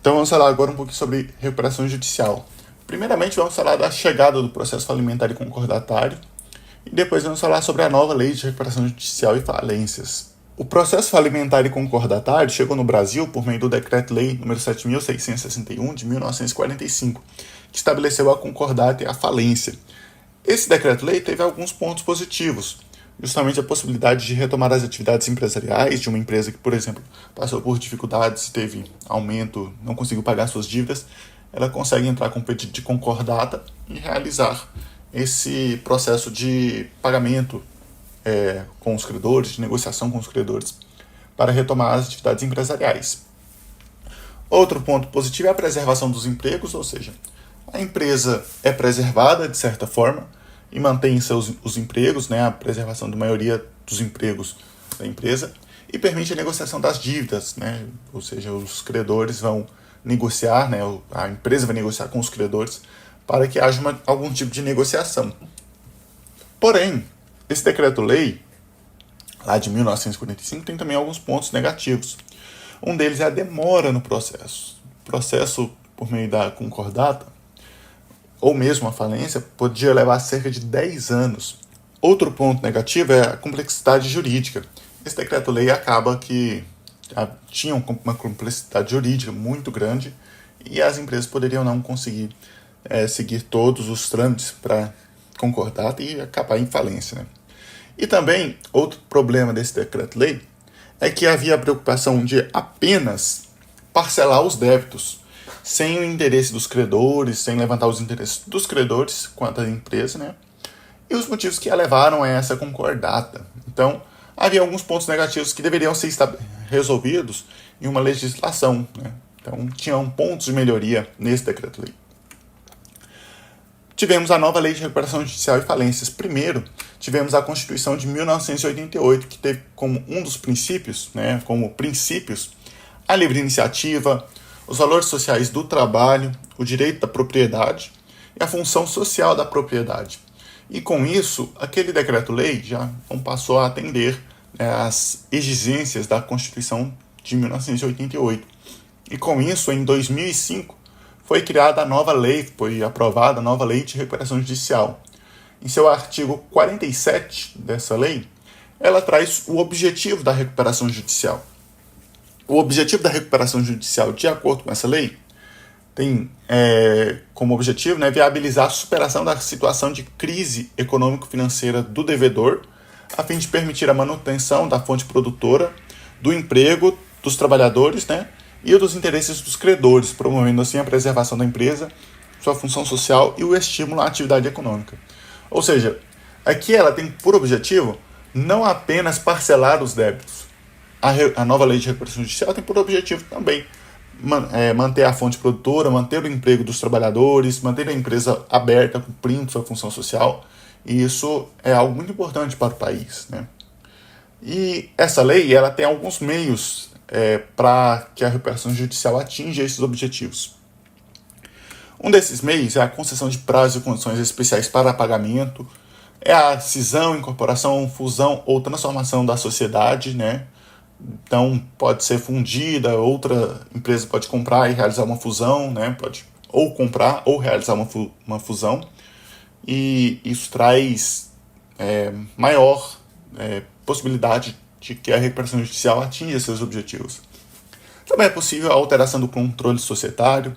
Então vamos falar agora um pouquinho sobre recuperação judicial. Primeiramente vamos falar da chegada do processo falimentar e concordatário e depois vamos falar sobre a nova lei de recuperação judicial e falências. O processo falimentar e concordatário chegou no Brasil por meio do Decreto-Lei nº 7.661 de 1945, que estabeleceu a concordata e a falência. Esse Decreto-Lei teve alguns pontos positivos, justamente a possibilidade de retomar as atividades empresariais de uma empresa que, por exemplo, passou por dificuldades, teve aumento, não conseguiu pagar suas dívidas, ela consegue entrar com pedido de concordata e realizar esse processo de pagamento com os credores, de negociação com os credores, para retomar as atividades empresariais. Outro ponto positivo é a preservação dos empregos, ou seja, a empresa é preservada de certa forma e mantém os empregos, a preservação da maioria dos empregos da empresa, e permite a negociação das dívidas, ou seja, os credores vão negociar, a empresa vai negociar com os credores para que haja algum tipo de negociação. Porém, esse decreto-lei, lá de 1945, tem também alguns pontos negativos. Um deles é a demora no processo. O processo, por meio da concordata, ou mesmo a falência, podia levar cerca de 10 anos. Outro ponto negativo é a complexidade jurídica. Esse decreto-lei acaba que tinha uma complexidade jurídica muito grande e as empresas poderiam não conseguir seguir todos os trâmites para concordata e acabar em falência. E também, outro problema desse decreto-lei é que havia a preocupação de apenas parcelar os débitos, sem o interesse dos credores, sem levantar os interesses dos credores quanto à empresa, e os motivos que a levaram a essa concordata. Então, havia alguns pontos negativos que deveriam ser resolvidos em uma legislação. Então, tinham pontos de melhoria nesse decreto-lei. Tivemos a nova Lei de Recuperação Judicial e Falências. Primeiro, tivemos a Constituição de 1988, que teve como um dos princípios, a livre iniciativa, os valores sociais do trabalho, o direito da propriedade e a função social da propriedade. E com isso, aquele decreto-lei já não passou a atender às exigências da Constituição de 1988. E com isso, em 2005, foi criada a nova lei, foi aprovada a nova Lei de Recuperação Judicial. Em seu artigo 47 dessa lei, ela traz o objetivo da recuperação judicial. O objetivo da recuperação judicial, de acordo com essa lei, tem como objetivo viabilizar a superação da situação de crise econômico-financeira do devedor, a fim de permitir a manutenção da fonte produtora, do emprego dos trabalhadores, e dos interesses dos credores, promovendo assim a preservação da empresa, sua função social e o estímulo à atividade econômica. Ou seja, aqui ela tem por objetivo não apenas parcelar os débitos. A nova Lei de Recuperação Judicial tem por objetivo também manter a fonte produtora, manter o emprego dos trabalhadores, manter a empresa aberta, cumprindo sua função social. E isso é algo muito importante para o país. E essa lei ela tem alguns meios para que a recuperação judicial atinja esses objetivos. Um desses meios é a concessão de prazos e condições especiais para pagamento, é a cisão, incorporação, fusão ou transformação da sociedade, Então, pode ser fundida, outra empresa pode comprar e realizar uma fusão, pode ou comprar ou realizar uma fusão, e isso traz maior possibilidade de que a recuperação judicial atinja seus objetivos. Também é possível a alteração do controle societário,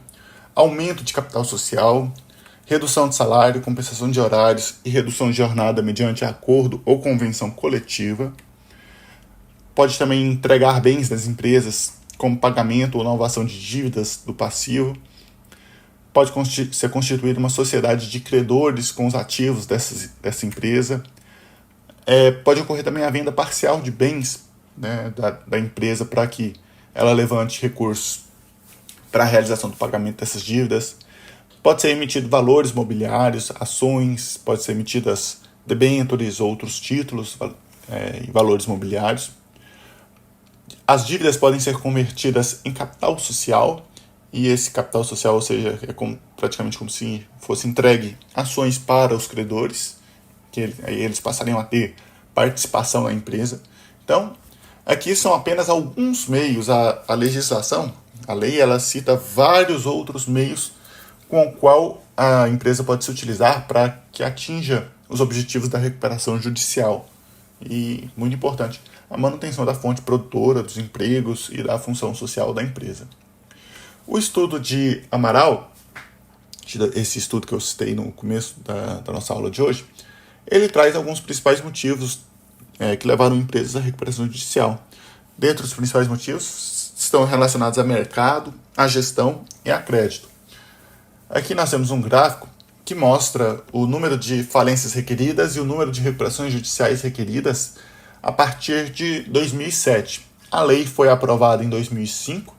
aumento de capital social, redução de salário, compensação de horários e redução de jornada mediante acordo ou convenção coletiva. Pode também entregar bens das empresas, como pagamento ou novação de dívidas do passivo. Pode ser constituída uma sociedade de credores com os ativos dessa empresa. Pode ocorrer também a venda parcial de bens da empresa para que ela levante recursos para a realização do pagamento dessas dívidas. Pode ser emitido valores mobiliários, ações, pode ser emitidas debêntures, outros títulos e valores mobiliários. As dívidas podem ser convertidas em capital social, e esse capital social, ou seja, praticamente como se fosse entregue ações para os credores, que aí eles passariam a ter participação na empresa. Então, aqui são apenas alguns meios. A legislação A lei ela cita vários outros meios com o qual a empresa pode se utilizar para que atinja os objetivos da recuperação judicial. E, muito importante, a manutenção da fonte produtora, dos empregos e da função social da empresa. O estudo de Amaral, esse estudo que eu citei no começo da nossa aula de hoje, ele traz alguns principais motivos que levaram empresas à recuperação judicial. Dentre os principais motivos estão relacionados a mercado, a gestão e a crédito. Aqui nós temos um gráfico que mostra o número de falências requeridas e o número de recuperações judiciais requeridas a partir de 2007. A lei foi aprovada em 2005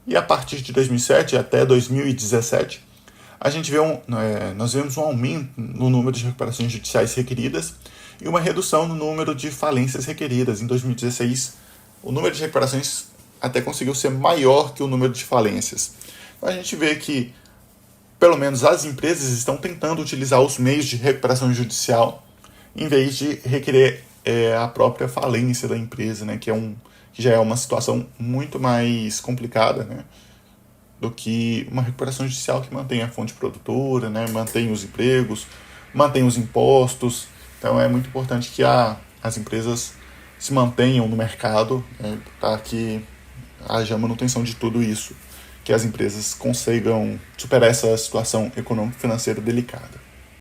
e a partir de 2007 até 2017 a gente nós vemos um aumento no número de recuperações judiciais requeridas e uma redução no número de falências requeridas. Em 2016, o número de recuperações até conseguiu ser maior que o número de falências. Então a gente vê que, pelo menos as empresas estão tentando utilizar os meios de recuperação judicial em vez de requerer a própria falência da empresa, né, que já é uma situação muito mais complicada, né, do que uma recuperação judicial que mantém a fonte produtora, né, mantém os empregos, mantém os impostos. Então é muito importante que as empresas se mantenham no mercado, né, para que haja manutenção de tudo isso, que as empresas consigam superar essa situação econômico-financeira delicada.